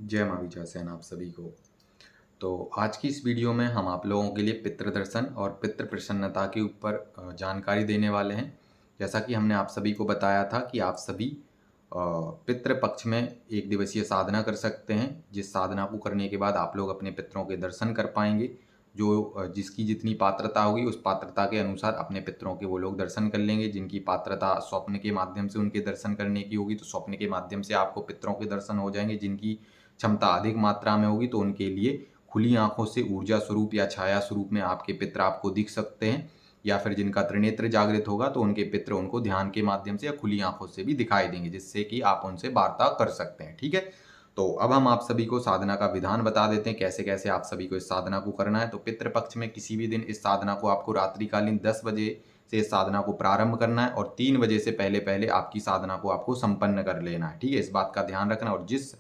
जय माँ विजयासेन आप सभी को। तो आज की इस वीडियो में हम आप लोगों के लिए पितृदर्शन और पितृ प्रसन्नता के ऊपर जानकारी देने वाले हैं। जैसा कि हमने आप सभी को बताया था कि आप सभी पितृ पक्ष में एक दिवसीय साधना कर सकते हैं, जिस साधना को करने के बाद आप लोग अपने पितरों के दर्शन कर पाएंगे। जो जिसकी जितनी पात्रता होगी उस पात्रता के अनुसार अपने पितरों के वो लोग दर्शन कर लेंगे। जिनकी पात्रता स्वप्न के माध्यम से उनके दर्शन करने की होगी तो स्वप्न के माध्यम से आपको पितरों के दर्शन हो जाएंगे। जिनकी क्षमता अधिक मात्रा में होगी तो उनके लिए खुली आंखों से ऊर्जा स्वरूप या छाया स्वरूप में आपके पितर आपको दिख सकते हैं, या फिर जिनका त्रिनेत्र जागृत होगा तो उनके पितर उनको ध्यान के माध्यम से या खुली आंखों से भी दिखाई देंगे, जिससे कि आप उनसे वार्ता कर सकते हैं। ठीक है, तो अब हम आप सभी को साधना का विधान बता देते हैं, कैसे कैसे आप सभी को इस साधना को करना है। तो पितृपक्ष में किसी भी दिन इस साधना को आपको रात्रिकालीन 10 बजे से इस साधना को प्रारंभ करना है और 3 बजे से पहले पहले आपकी साधना को आपको संपन्न कर लेना है। ठीक है, इस बात का ध्यान रखना। और जिस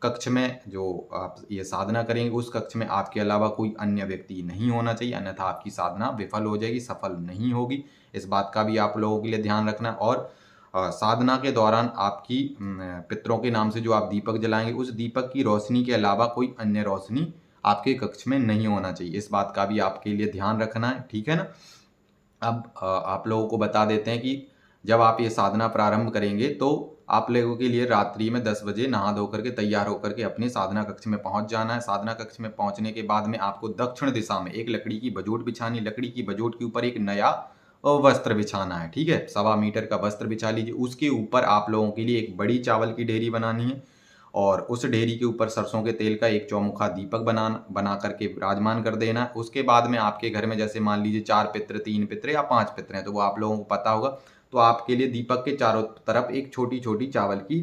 कक्ष में जो आप ये साधना करेंगे उस कक्ष में आपके अलावा कोई अन्य व्यक्ति नहीं होना चाहिए, अन्यथा आपकी साधना विफल हो जाएगी, सफल नहीं होगी। इस बात का भी आप लोगों के लिए ध्यान रखना। और साधना के दौरान आपकी पितरों के नाम से जो आप दीपक जलाएंगे उस दीपक की रोशनी के अलावा कोई अन्य रोशनी आपके कक्ष में नहीं होना चाहिए। इस बात का भी आपके लिए ध्यान रखना है। ठीक है ना। अब आप लोगों को बता देते हैं कि जब आप ये साधना प्रारंभ करेंगे तो आप लोगों के लिए रात्रि में 10 बजे नहा धो करके तैयार होकर के अपने साधना कक्ष में पहुंच जाना है। साधना कक्ष में पहुंचने के बाद में आपको दक्षिण दिशा में एक लकड़ी की बजोट बिछानी। लकड़ी की बजोट के ऊपर एक नया वस्त्र बिछाना है। ठीक है, 1.25 मीटर का वस्त्र बिछा लीजिए। उसके ऊपर आप लोगों के लिए एक बड़ी चावल की ढेरी बनानी है और उस ढेरी के ऊपर सरसों के तेल का एक चौमुखा दीपक बना करके विराजमान कर देना है। उसके बाद में आपके घर में जैसे मान लीजिए 4 पित्र, 3 पित्र या 5 पित्र हैं तो वो आप लोगों को पता होगा, तो आपके लिए दीपक के चारों तरफ एक छोटी छोटी चावल की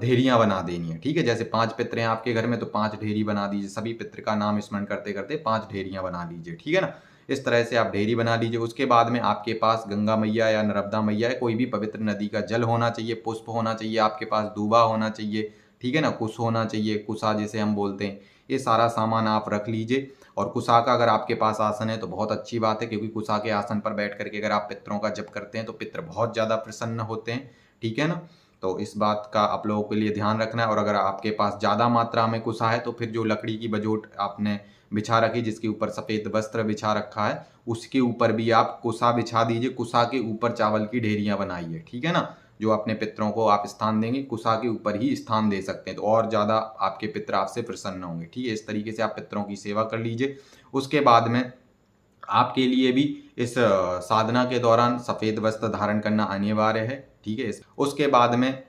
ढेरियां बना देनी है। ठीक है, जैसे 5 पित्र हैं आपके घर में तो 5 ढेरी बना दीजिए। सभी पित्र का नाम स्मरण करते करते 5 ढेरियां बना लीजिए। ठीक है ना, इस तरह से आप ढेरी बना लीजिए। उसके बाद में आपके पास गंगा मैया या नर्मदा मैया या कोई भी पवित्र नदी का जल होना चाहिए, पुष्प होना चाहिए, आपके पास दूबा होना चाहिए। ठीक है ना, कुश होना चाहिए, कुशा जिसे हम बोलते हैं। ये सारा सामान आप रख लीजिए। और कुशा का अगर आपके पास आसन है तो बहुत अच्छी बात है, क्योंकि कुशा के आसन पर बैठ करके अगर आप पितरों का जप करते हैं तो पितर बहुत ज़्यादा प्रसन्न होते हैं। ठीक है ना, तो इस बात का आप लोगों के लिए ध्यान रखना है। और अगर आपके पास ज़्यादा मात्रा में कुशा है तो फिर जो लकड़ी की बजोट आपने बिछा रखी जिसके ऊपर सफ़ेद वस्त्र बिछा रखा है उसके ऊपर भी आप कुशा बिछा दीजिए। कुशा के ऊपर चावल की ढेरियां बनाइए। ठीक है ना, जो अपने पितरों को आप स्थान देंगे कुशा के ऊपर ही स्थान दे सकते हैं, तो और ज़्यादा आपके पितर आपसे प्रसन्न होंगे। ठीक है, इस तरीके से आप पितरों की सेवा कर लीजिए। उसके बाद में आपके लिए भी इस साधना के दौरान सफ़ेद वस्त्र धारण करना अनिवार्य है। ठीक है, उसके बाद में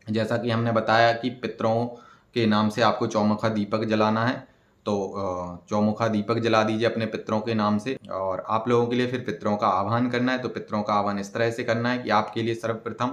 जैसा कि हमने बताया कि पितरों के नाम से आपको चौमुखा दीपक जलाना है, तो चौमुखा दीपक जला दीजिए अपने पितरों के नाम से। और आप लोगों के लिए फिर पितरों का आह्वान करना है। तो पितरों का आह्वान इस तरह से करना है कि आपके लिए सर्वप्रथम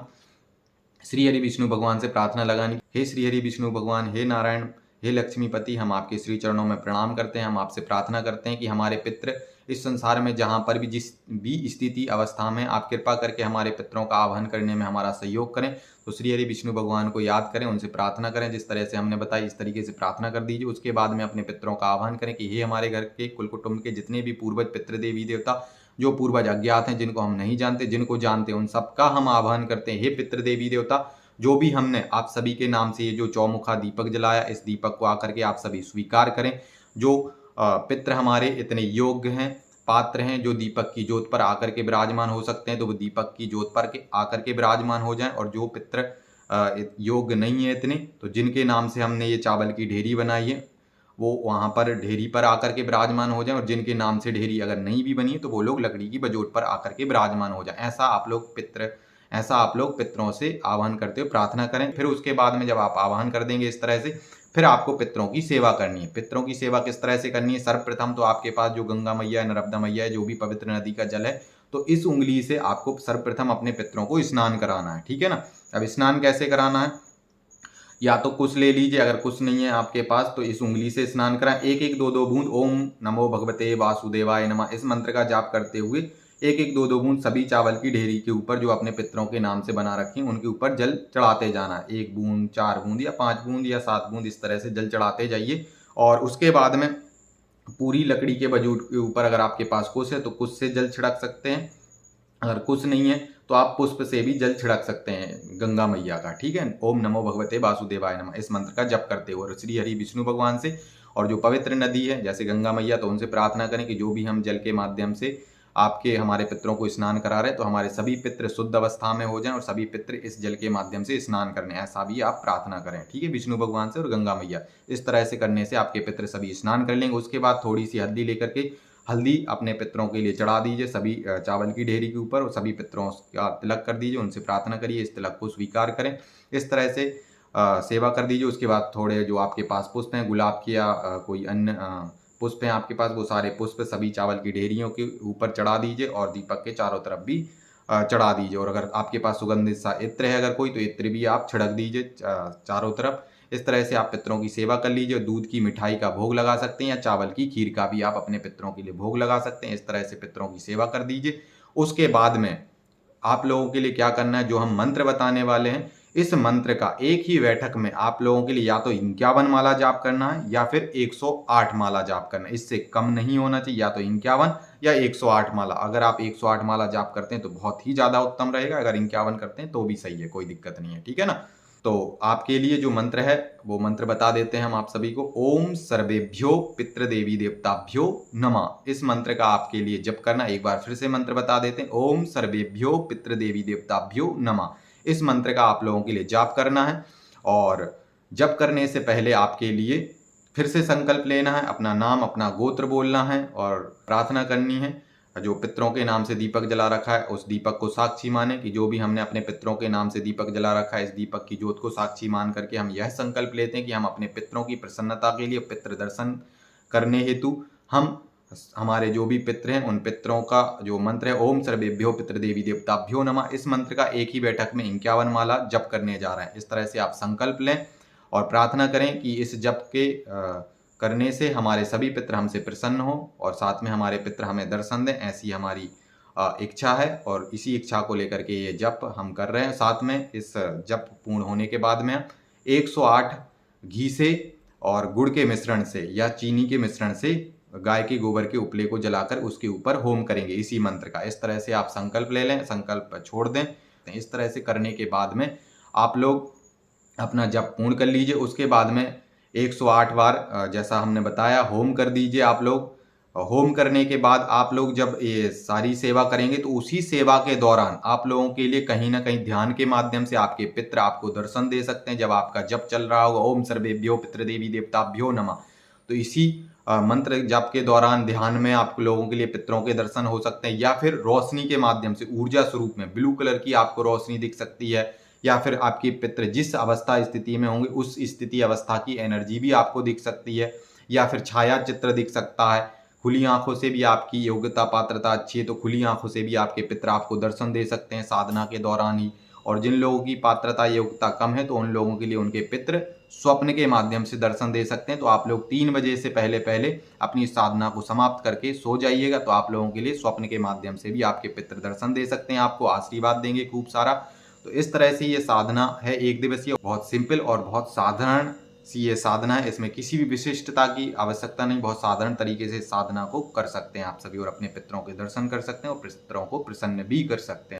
श्री हरि विष्णु भगवान से प्रार्थना लगानी। हे श्री हरि विष्णु भगवान, हे नारायण, हे लक्ष्मीपति, हम आपके श्री चरणों में प्रणाम करते हैं। हम आपसे प्रार्थना करते हैं कि हमारे पितृ इस संसार में जहाँ पर भी जिस भी स्थिति अवस्था में आप कृपा करके हमारे पितरों का आह्वान करने में हमारा सहयोग करें। तो श्री हरि विष्णु भगवान को याद करें, उनसे प्रार्थना करें। जिस तरह से हमने बताई इस तरीके से प्रार्थना कर दीजिए। उसके बाद में अपने पितरों का आह्वान करें कि हे हमारे घर के कुल कुटुंब के जितने भी पूर्वज पितृ देवी देवता, जो पूर्वज अज्ञात हैं, जिनको हम नहीं जानते, जिनको जानते हैं, उन सबका हम आह्वान करते हैं। हे पितृ देवी देवता, जो भी हमने आप सभी के नाम से ये जो चौमुखा दीपक जलाया, इस दीपक को आकर के आप सभी स्वीकार करें। जो पितृ हमारे इतने योग्य हैं, पात्र हैं, जो दीपक की ज्योत पर आकर के विराजमान हो सकते हैं, तो वो दीपक की ज्योत पर आकर के विराजमान हो जाएं। और जो पितृ योग्य नहीं है इतने, तो जिनके नाम से हमने ये चावल की ढेरी बनाई है वो वहाँ पर ढेरी पर आकर के विराजमान हो जाएं। और जिनके नाम से ढेरी अगर नहीं भी बनी है तो वो लोग लकड़ी की बजोट पर आकर के विराजमान हो जाएं। ऐसा आप लोग पितरों से आह्वान करते हुए प्रार्थना करें। फिर उसके बाद में जब आप आह्वान कर देंगे इस तरह से, फिर आपको पितरों की सेवा करनी है। पितरों की सेवा किस तरह से करनी है? सर्वप्रथम तो आपके पास जो गंगा मैया, नर्मदा मैया है, जो भी पवित्र नदी का जल है, तो इस उंगली से आपको सर्वप्रथम अपने पितरों को स्नान कराना है। ठीक है ना। अब स्नान कैसे कराना है? या तो कुश ले लीजिए, अगर कुश नहीं है आपके पास तो इस उंगली से स्नान कराएं। एक एक दो दो बूंद ओम नमो भगवते वासुदेवाय नमः इस मंत्र का जाप करते हुए एक एक दो दो बूंद सभी चावल की ढेरी के ऊपर जो अपने पितरों के नाम से बना रखी उनके ऊपर जल चढ़ाते जाना है। 1 बूंद, 4 बूंद या 5 बूंद या 7 बूंद, इस तरह से जल चढ़ाते जाइए। और उसके बाद में पूरी लकड़ी के बजूट के ऊपर अगर आपके पास कुश है तो कुश से जल छिड़क सकते हैं। अगर कुछ नहीं है तो आप पुष्प से भी जल छिड़क सकते हैं गंगा मैया का, ठीक है। ओम नमो भगवते वासुदेवाय नमः इस मंत्र का जप करते हुए, और श्री हरि विष्णु भगवान से और जो पवित्र नदी है जैसे गंगा मैया, तो उनसे प्रार्थना करें कि जो भी हम जल के माध्यम से आपके हमारे पितरों को स्नान करा रहे हैं, तो हमारे सभी पितृ शुद्ध अवस्था में हो जाएं और सभी पितृ इस जल के माध्यम से स्नान करने, ऐसा भी आप प्रार्थना करें, ठीक है, विष्णु भगवान से और गंगा मैया। इस तरह से करने से आपके पितृ सभी स्नान कर लेंगे। उसके बाद थोड़ी सी हल्दी लेकर के हल्दी अपने पितरों के लिए चढ़ा दीजिए सभी चावल की ढेरी के ऊपर, और सभी पितरों का तिलक कर दीजिए, उनसे प्रार्थना करिए इस तिलक को स्वीकार करें। इस तरह से सेवा कर दीजिए। उसके बाद थोड़े जो आपके पास पुष्प हैं, गुलाब के या कोई अन्य पुष्प हैं आपके पास, वो सारे पुष्प सभी चावल की ढेरियों के ऊपर चढ़ा दीजिए और दीपक के चारों तरफ भी चढ़ा दीजिए। और अगर आपके पास सुगंधित सा इत्र है अगर कोई, तो इत्र भी आप छिड़क दीजिए चारों तरफ। इस तरह से आप पितरों की सेवा कर लीजिए। दूध की मिठाई का भोग लगा सकते हैं या चावल की खीर का भी आप अपने पितरों के लिए भोग लगा सकते हैं। इस तरह से पितरों की सेवा कर दीजिए। उसके बाद में आप लोगों के लिए क्या करना है, जो हम मंत्र बताने वाले हैं, इस मंत्र का एक ही बैठक में आप लोगों के लिए या तो 51 माला जाप करना है या फिर 108 माला जाप करना है। इससे कम नहीं होना चाहिए, या तो 51 या 108 माला। अगर आप 108 माला जाप करते हैं तो बहुत ही ज्यादा उत्तम रहेगा, अगर 51 करते हैं तो भी सही है, कोई दिक्कत नहीं है, ठीक है ना। तो आपके लिए जो मंत्र है वो मंत्र बता देते हैं हम आप सभी को। ओम सर्वेभ्यो पितृदेवी देवताभ्यो नमः इस मंत्र का आपके लिए जप करना। एक बार फिर से मंत्र बता देते हैं। ओम सर्वेभ्यो पितृदेवी देवताभ्यो नमः इस मंत्र का आप लोगों के लिए जाप करना है। और जप करने से पहले आपके लिए फिर से संकल्प लेना है, अपना नाम अपना गोत्र बोलना है और प्रार्थना करनी है। जो पितरों के नाम से दीपक जला रखा है उस दीपक को साक्षी माने कि जो भी हमने अपने पितरों के नाम से दीपक जला रखा है, इस दीपक की ज्योत को साक्षी मान करके हम यह संकल्प लेते हैं कि हम अपने पितरों की प्रसन्नता के लिए, पितृ दर्शन करने हेतु हम हमारे जो भी पितृ हैं उन पितरों का जो मंत्र है ओम सर्वेभ्यो पितृदेवी देवताभ्यो नमः इस मंत्र का एक ही बैठक में 51 माला जप करने जा रहे हैं। इस तरह से आप संकल्प लें और प्रार्थना करें कि इस जप के करने से हमारे सभी पितृ हमसे प्रसन्न हो और साथ में हमारे पितृ हमें दर्शन दें, ऐसी हमारी इच्छा है। और इसी इच्छा को लेकर के ये जप हम कर रहे हैं। साथ में इस जप पूर्ण होने के बाद में 108 घी से और गुड़ के मिश्रण से या चीनी के मिश्रण से गाय के गोबर के उपले को जलाकर उसके ऊपर होम करेंगे इसी मंत्र का। इस तरह से आप संकल्प ले लें, संकल्प छोड़ दें। इस तरह से करने के बाद में आप लोग अपना जप पूर्ण कर लीजिए। उसके बाद में 108 बार जैसा हमने बताया होम कर दीजिए आप लोग। होम करने के बाद आप लोग जब ये सारी सेवा करेंगे तो उसी सेवा के दौरान आप लोगों के लिए कहीं ना कहीं ध्यान के माध्यम से आपके पितृ आपको दर्शन दे सकते हैं। जब आपका जप चल रहा होगा ओम सर्वेभ्यो पितृदेवी देवताभ्यो नमः, तो इसी मंत्र जप के दौरान ध्यान में आप लोगों के लिए पितरों के दर्शन हो सकते हैं, या फिर रोशनी के माध्यम से ऊर्जा स्वरूप में ब्लू कलर की आपको रोशनी दिख सकती है, या फिर आपके पितृ जिस अवस्था स्थिति में होंगे उस स्थिति अवस्था की एनर्जी भी आपको दिख सकती है, या फिर छाया चित्र दिख सकता है। खुली आंखों से भी आपकी योग्यता पात्रता अच्छी है तो खुली आंखों से भी आपके पितृ आपको दर्शन दे सकते हैं साधना के दौरान ही। और जिन लोगों की पात्रता योग्यता कम है तो उन लोगों के लिए उनके पितृ स्वप्न के माध्यम से दर्शन दे सकते हैं। तो आप लोग 3 बजे से पहले पहले अपनी साधना को समाप्त करके सो जाइएगा, तो आप लोगों के लिए स्वप्न के माध्यम से भी आपके पितृ दर्शन दे सकते हैं, आपको आशीर्वाद देंगे खूब सारा। तो इस तरह से ये साधना है एक दिवसीय, बहुत सिंपल और बहुत साधारण सी ये साधना है। इसमें किसी भी विशिष्टता की आवश्यकता नहीं, बहुत साधारण तरीके से साधना को कर सकते हैं आप सभी और अपने पितरों के दर्शन कर सकते हैं और पितरों को प्रसन्न भी कर सकते हैं।